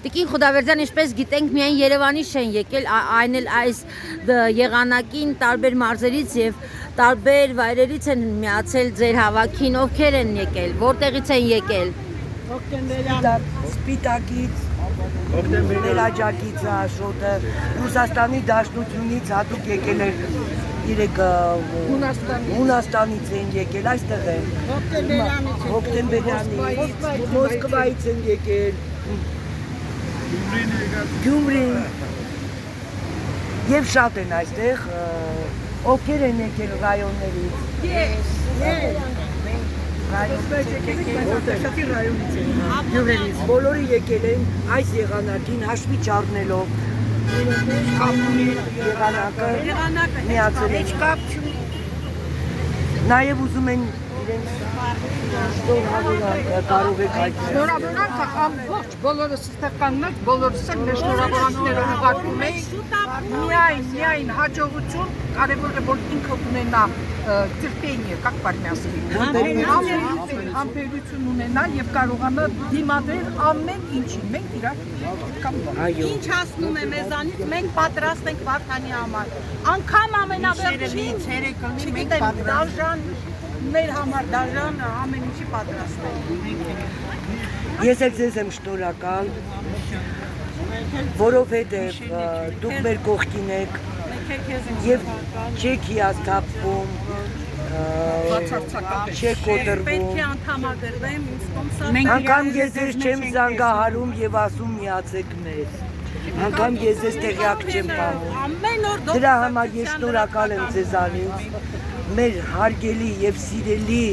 Տիկին Խուդավերձյան, ինչպես գիտենք, միայն Երևանից չեն եկել, այն էլ այս եղանակին տարբեր մարզերից եւ տարբեր վայրերից են միացել ձեր հավաքին, ովքեր են եկել, որտեղից են եկել։ Սպիտակից, Ներաջակից Աշոտը, Ռուսաստանի Դաշնությունից հատուկ եկել էր, իրեք Հունաստանից են եկել, այստեղ են, Հոկտեմբերյանից, Մոսկվայից են եկել, Գյումրին և շատ են այստեղ, ովքեր են եկել ռայոններից, բոլորը եկել են այս եղանակին հաշվի չառնելով եղանակը միացել են, նաև ուզում են իրենց շնորհավորանքը կարող եք այդպես։ Շնորհավորանքը ամբողջ բոլորս ստեղկաններ, բոլորս էլ մեր շնորհավորանքները ուղարկում ենք, միայն հաջողություն, կարևոր է որ ինքը ունենա терпение, как по-армянски, համբերություն ունենա եւ կարողանա դիմադրել ամեն ինչին, մենք իրար Ինչ հասնում է մեզանից, մենք պատրաստ ենք Վարդանի համար, անգամ ամենավերջին չգիտեմ, դաժան, մեր համար դաժան ամեն ինչի պատրաստ ենք։ Ես էլ ձեզ եմ շնորհակալ, որովհետև դուք մեր կողքին եք և չեք հիասթափվում, չեք կոտրվում, անգամ ես ձեզ չեմ զանգահարում և ասում միացեք մեզ, անգամ ես ձեզ տեղյակ չեմ պահում, դրա համար ես շնորհակալ եմ ձեզանից, մեր հարգելի և սիրելի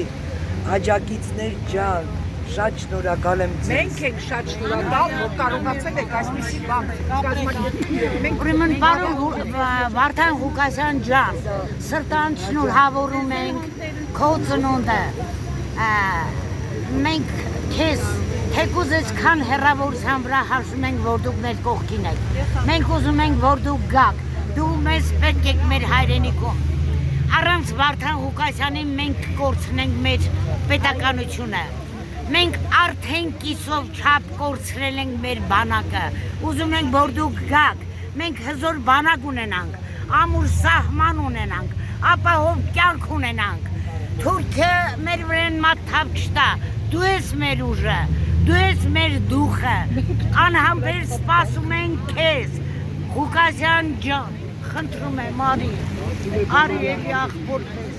աջակիցներ ջան, շատ շնորհակալ եմ ձեզ։ Մենք ենք շատ շնորհակալ, որ կարողացել եք այսպիսի բան կազմակերպել։ Ուրեմն պարոն Վարդան Ղուկասյան ջան, սրտան շնորհավորում ենք քո ծնունդը։ Մենք քեզ թեկուզ այսքան հեռավորության վրա հաշվում ենք, որ դուք մեր կողքին եք։ Մենք ուզում ենք, որ դուք գաք, դու մեզ պետք եք մեր հայրենիքում։ Առանց Վարդան Ղուկասյանի մենք կորցնենք մեր պետականությունը։ Մենք արդեն կիսով չափ կորցրել ենք մեր բանակը, ուզում ենք, որ դուք գաք, մենք հզոր բանակ ունենանք, ամուր սահման ունենանք, ապահով կյանք ունենանք, Թուրքը մեր վրան մատթավ չտա, դու ես մեր ուժը, դու ես մեր դուխը, անհամբեր սպասում ենք քեզ, Ղուկասյան ջան, խնդրում եմ արի էլի աղբոր քեզ,